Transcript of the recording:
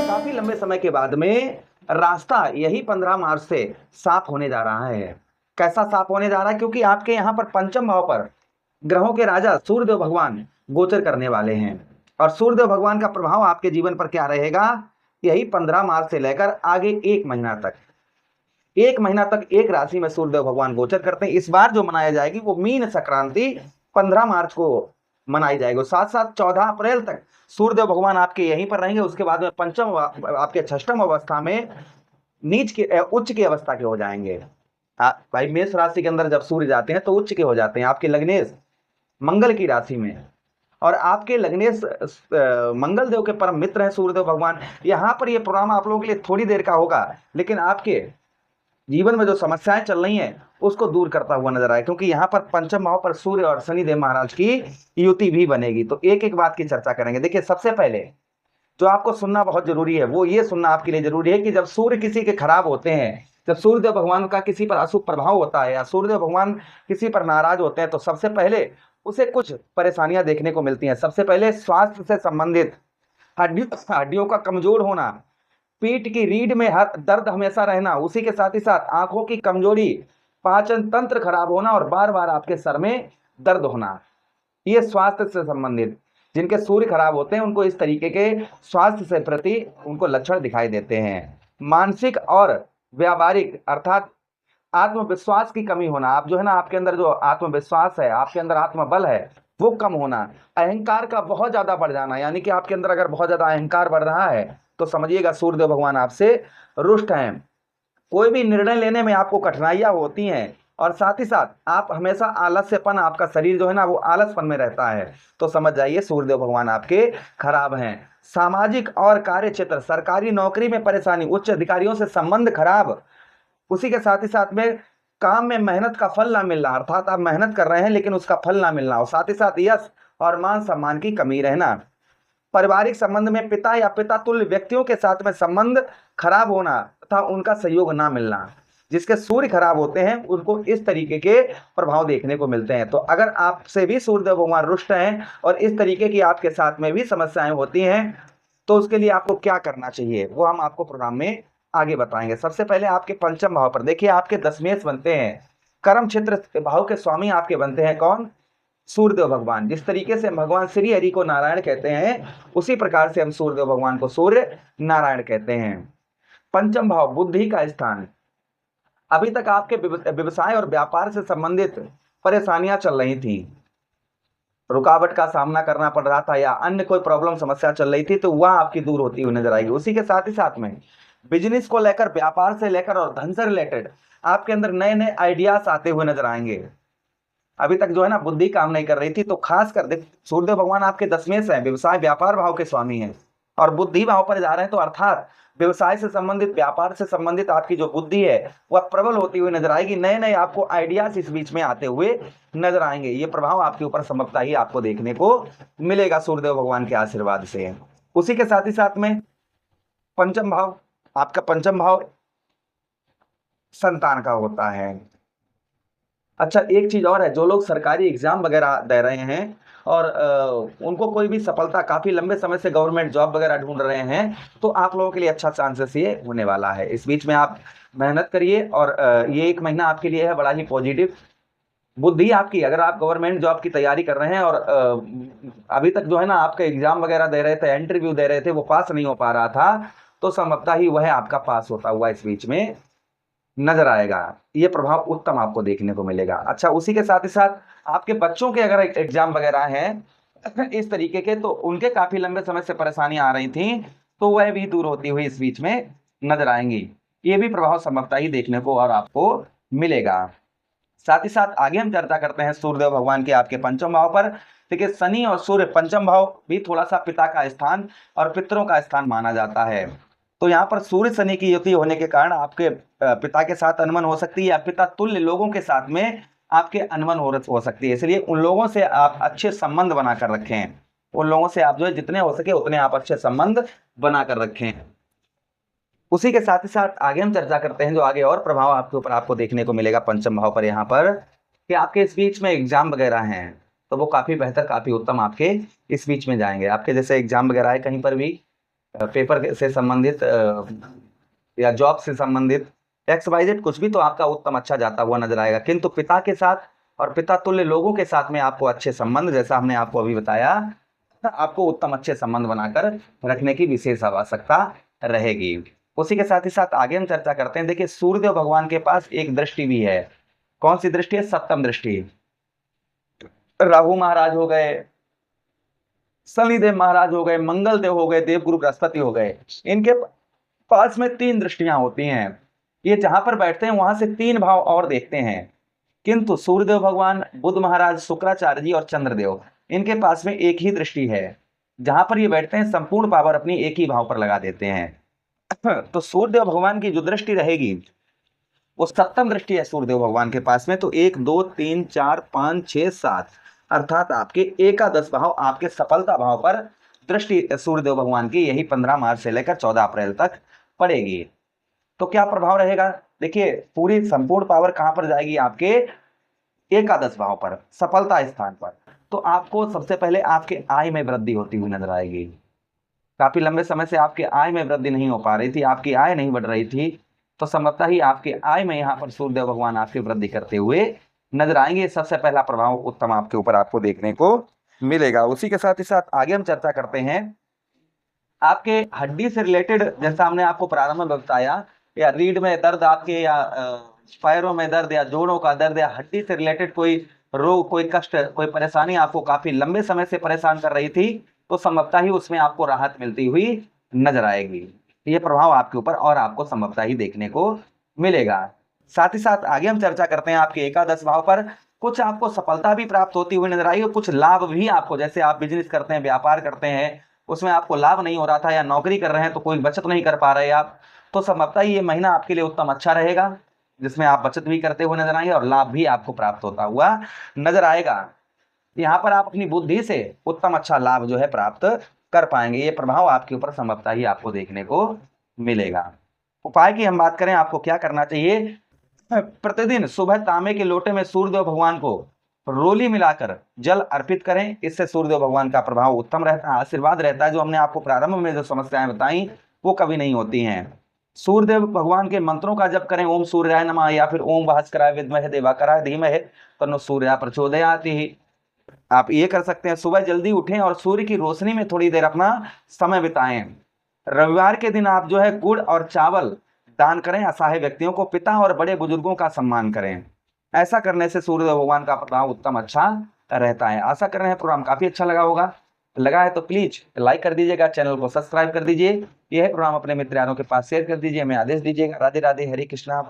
काफी लंबे समय के बाद में रास्ता यही 15 मार्च से साफ होने जा रहा है। कैसा साफ होने जा रहा है? क्योंकि आपके यहाँ पर पंचम भाव पर ग्रहों के राजा सूर्यदेव भगवान गोचर करने वाले हैं और सूर्यदेव भगवान का प्रभाव आपके जीवन पर क्या रहेगा? यही 15 मार्च से लेकर आगे 1 महीना तक, 1 महीना तक एक राशि में सूर्यदेव भगवान गोचर करते हैं। इस बार जो मनाया जाएगी वो मीन संक्रांति 15 मार्च को मनाई जाएगी। साथ साथ 14 अप्रैल तक सूर्यदेव भगवान आपके यहीं पर रहेंगे। उसके बाद में पंचम आपके षष्ठम अवस्था में नीच के उच्च की अवस्था के हो जाएंगे। भाई मेष राशि के अंदर जब सूर्य जाते हैं तो उच्च के हो जाते हैं आपके लग्नेश मंगल की राशि में, और आपके लग्नेश मंगल देव के परम मित्र हैं सूर्यदेव भगवान। यहाँ पर ये प्रोग्राम आप लोगों के लिए थोड़ी देर का होगा, लेकिन आपके जीवन में जो समस्याएं चल रही हैं उसको दूर करता हुआ नजर आए, क्योंकि यहाँ पर पंचम भाव पर सूर्य और शनिदेव महाराज की युति भी बनेगी। तो एक एक बात की चर्चा करेंगे। देखिए, सबसे पहले जो आपको सुनना बहुत जरूरी है वो ये सुनना आपके लिए जरूरी है कि जब सूर्य किसी के खराब होते हैं, जब सूर्यदेव भगवान का किसी पर अशुभ प्रभाव होता है या सूर्यदेव भगवान किसी पर नाराज होते हैं, तो सबसे पहले उसे कुछ परेशानियां देखने को मिलती हैं। सबसे पहले स्वास्थ्य से संबंधित हड्डियों का कमजोर होना, पीठ की रीढ़ में दर्द हमेशा रहना, उसी के साथ ही साथ आंखों की कमजोरी, पाचन तंत्र खराब होना और बार बार आपके सर में दर्द होना, ये स्वास्थ्य से संबंधित जिनके सूर्य खराब होते हैं उनको इस तरीके के स्वास्थ्य से प्रति उनको लक्षण दिखाई देते हैं। मानसिक और व्यावहारिक अर्थात आत्मविश्वास की कमी होना, आप जो है ना, आपके अंदर जो आत्मविश्वास है, आपके अंदर आत्मबल है वो कम होना, अहंकार का बहुत ज्यादा बढ़ जाना, यानी कि आपके अंदर अगर बहुत ज्यादा अहंकार बढ़ रहा है तो समझिएगा सूर्यदेव भगवान आपसे रुष्ट हैं। कोई भी निर्णय लेने में आपको कठिनाइयां होती हैं और साथ ही साथ आप हमेशा आलस्यपन, आपका शरीर जो है ना वो आलसपन में रहता है, तो समझ जाइए सूर्यदेव भगवान आपके खराब हैं। सामाजिक और कार्य क्षेत्र, सरकारी नौकरी में परेशानी, उच्च अधिकारियों से संबंध खराब, उसी के साथ ही साथ में काम में मेहनत का फल ना मिलना, अर्थात आप मेहनत कर रहे हैं लेकिन उसका फल ना मिलना, और साथ ही साथ यश और मान सम्मान की कमी रहना। पारिवारिक संबंध में पिता या पिता तुल्य व्यक्तियों के साथ में संबंध खराब होना तथा उनका सहयोग ना मिलना। जिसके सूर्य खराब होते हैं उनको इस तरीके के प्रभाव देखने को मिलते हैं। तो अगर आपसे भी सूर्यदेव भगवान रुष्ट हैं और इस तरीके की आपके साथ में भी समस्याएं होती हैं तो उसके लिए आपको क्या करना चाहिए वो हम आपको प्रोग्राम में आगे बताएंगे। सबसे पहले आपके पंचम भाव पर देखिए, आपके दशमेश बनते हैं, कर्म क्षेत्र भाव के स्वामी आपके बनते हैं कौन? सूर्यदेव भगवान। जिस तरीके से भगवान श्री हरि को नारायण कहते हैं उसी प्रकार से हम सूर्यदेव भगवान को सूर्य नारायण कहते हैं। पंचम भाव बुद्धि का स्थान, अभी तक आपके व्यवसाय और व्यापार से संबंधित परेशानियां चल रही थी, रुकावट का सामना करना पड़ रहा था या अन्य कोई प्रॉब्लम समस्या चल रही थी, तो वह आपकी दूर होती हुई नजर आएगी। उसी के साथ ही साथ में बिजनेस को लेकर, व्यापार से लेकर और धन से रिलेटेड आपके अंदर नए नए आइडियाज आते हुए नजर आएंगे। अभी तक जो है ना बुद्धि काम नहीं कर रही थी, तो खास कर सूर्यदेव भगवान आपके दशमेश हैं, व्यवसाय व्यापार भाव के स्वामी हैं और बुद्धि भाव पर जा रहे हैं, तो अर्थात व्यवसाय से संबंधित, व्यापार से संबंधित आपकी जो बुद्धि है वह प्रबल होती हुई नजर आएगी। नए नए आपको आइडियाज इस बीच में आते हुए नजर आएंगे। ये प्रभाव आपके ऊपर संभवतः ही आपको देखने को मिलेगा सूर्यदेव भगवान के आशीर्वाद से। उसी के साथ ही साथ में पंचम भाव, आपका पंचम भाव संतान का होता है। अच्छा, एक चीज और है, जो लोग सरकारी एग्जाम वगैरह दे रहे हैं और उनको कोई भी सफलता, काफी लंबे समय से गवर्नमेंट जॉब वगैरह ढूंढ रहे हैं, तो आप लोगों के लिए अच्छा चांसेस ये होने वाला है। इस बीच में आप मेहनत करिए और ये 1 महीना आपके लिए है बड़ा ही पॉजिटिव। बुद्धि आपकी, अगर आप गवर्नमेंट जॉब की तैयारी कर रहे हैं और अभी तक जो है ना आपका एग्जाम वगैरह दे रहे थे, इंटरव्यू दे रहे थे, वो पास नहीं हो पा रहा था, तो संभवतः ही वह आपका पास होता हुआ इस बीच में नजर आएगा। ये प्रभाव उत्तम आपको देखने को मिलेगा। अच्छा, उसी के साथ ही साथ आपके बच्चों के अगर एग्जाम वगैरह हैं इस तरीके के, तो उनके काफी लंबे समय से परेशानियां आ रही थी, तो वह भी दूर होती हुई इस बीच में नजर आएंगी। ये भी प्रभाव संभवतः ही देखने को और आपको मिलेगा। साथ ही साथ आगे हम चर्चा करते हैं सूर्यदेव भगवान के आपके पंचम भाव पर। देखिए, शनि और सूर्य पंचम भाव भी थोड़ा सा पिता का स्थान और पितरों का स्थान माना जाता है, तो यहाँ पर सूर्य शनि की युति होने के कारण आपके पिता के साथ अनबन हो सकती है या पिता तुल्य लोगों के साथ में आपके अनबन हो सकती है। इसलिए उन लोगों से आप अच्छे संबंध बनाकर रखें, उन लोगों से आप जो है जितने हो सके उतने आप अच्छे संबंध बनाकर रखें। उसी के साथ ही साथ आगे हम चर्चा करते हैं जो आगे और प्रभाव आपके ऊपर आपको देखने को मिलेगा पंचम भाव पर, यहाँ पर कि आपके इस बीच में एग्जाम वगैरह हैं, तो वो काफ़ी बेहतर, काफ़ी उत्तम आपके इस बीच में जाएंगे। आपके जैसे एग्जाम वगैरह है कहीं पर भी पेपर से संबंधित या जॉब से संबंधित XYZ कुछ भी, तो आपका उत्तम अच्छा जाता हुआ नजर आएगा। किंतु पिता के साथ और पिता तुल्य लोगों के साथ में आपको अच्छे संबंध, जैसा हमने आपको अभी बताया, आपको उत्तम अच्छे संबंध बनाकर रखने की विशेष आवश्यकता रहेगी। उसी के साथ ही साथ आगे हम चर्चा करते हैं। देखिए, सूर्यदेव भगवान के पास एक दृष्टि भी है। कौन सी दृष्टि है? सप्तम दृष्टि। राहु महाराज हो गए, शनिदेव महाराज हो गए, मंगल देव हो गए, देवगुरु बृहस्पति हो गए, इनके पास में 3 दृष्टियां होती हैं। ये जहां पर बैठते हैं वहां से 3 भाव और देखते हैं। किंतु सूर्यदेव भगवान, बुध महाराज, शुक्राचार्य जी और चंद्रदेव, इनके पास में एक ही दृष्टि है। जहां पर ये बैठते हैं संपूर्ण पावर अपनी एक ही भाव पर लगा देते हैं। तो सूर्यदेव भगवान की जो दृष्टि रहेगी वो सप्तम दृष्टि है सूर्यदेव भगवान के पास में। तो 1 2 3 4 5 6 7 अर्थात आपके एकादश भाव, आपके सफलता भाव पर दृष्टि सूर्यदेव भगवान की यही 15 मार्च से लेकर 14 अप्रैल तक पड़ेगी। तो क्या प्रभाव रहेगा? देखिए, पूरी संपूर्ण पावर कहां पर जाएगी? आपके एकादश भाव पर, सफलता स्थान पर। तो आपको सबसे पहले आपके आय में वृद्धि होती हुई नजर आएगी। काफी लंबे समय से आपके आय में वृद्धि नहीं हो पा रही थी, आपकी आय नहीं बढ़ रही थी, तो संभवतः ही आपके आय में यहाँ पर सूर्यदेव भगवान आपकी वृद्धि करते हुए नजर आएंगे। सबसे पहला प्रभाव उत्तम आपके ऊपर आपको देखने को मिलेगा। उसी के साथ ही साथ आगे हम चर्चा करते हैं आपके हड्डी से रिलेटेड। जैसा हमने आपको प्रारंभ में बताया, या रीढ़ में दर्द आपके, या पैरों में दर्द, या जोड़ों का दर्द, या हड्डी से रिलेटेड कोई रोग, कोई कष्ट, कोई परेशानी आपको काफी लंबे समय से परेशान कर रही थी, तो संभवतः ही उसमें आपको राहत मिलती हुई नजर आएगी। ये प्रभाव आपके ऊपर और आपको संभवतः ही देखने को मिलेगा। साथ ही साथ आगे हम चर्चा करते हैं आपके एकादश भाव पर कुछ आपको सफलता भी प्राप्त होती हुई नजर आई, और कुछ लाभ भी आपको, जैसे आप बिजनेस करते हैं, व्यापार करते हैं, उसमें आपको लाभ नहीं हो रहा था, या नौकरी कर रहे हैं तो कोई बचत नहीं कर पा रहे आप, तो संभवतः ये महीना आपके लिए उत्तम अच्छा रहेगा, जिसमें आप बचत भी करते हुए नजर आएंगे और लाभ भी आपको प्राप्त होता हुआ नजर आएगा। यहाँ पर आप अपनी बुद्धि से उत्तम अच्छा लाभ जो है प्राप्त कर पाएंगे। ये प्रभाव आपके ऊपर संभवतः ही आपको देखने को मिलेगा। उपाय की हम बात करें, आपको क्या करना चाहिए? प्रतिदिन सुबह तांबे के लोटे में सूर्यदेव भगवान को रोली मिलाकर जल अर्पित करें। इससे सूर्यदेव भगवान का प्रभाव उत्तम रहता है, आशीर्वाद रहता है। जो हमने आपको प्रारंभ में जो समस्याएं बताई वो कभी नहीं होती हैं। सूर्यदेव भगवान के मंत्रों का जप करें, ओम सूर्याय नमः, या फिर ओम भास्कराय विद्महे देवाकराय धीमहि तन्नो सूर्य प्रचोदयाति। आप ये कर सकते हैं, सुबह जल्दी उठें और सूर्य की रोशनी में थोड़ी देर अपना समय बिताएं। रविवार के दिन आप जो है गुड़ और चावल दान करें असहाय व्यक्तियों को, पिता और बड़े बुजुर्गों का सम्मान करें। ऐसा करने से सूर्यदेव भगवान का प्रभाव उत्तम अच्छा रहता है। आशा कर रहे हैं प्रोग्राम काफी अच्छा लगा होगा। लगा है तो प्लीज लाइक कर दीजिएगा, चैनल को सब्सक्राइब कर दीजिए। यह प्रोग्राम अपने मित्रों के पास शेयर कर दीजिए, हमें आदेश दीजिएगा। राधे राधे, हरे कृष्णा।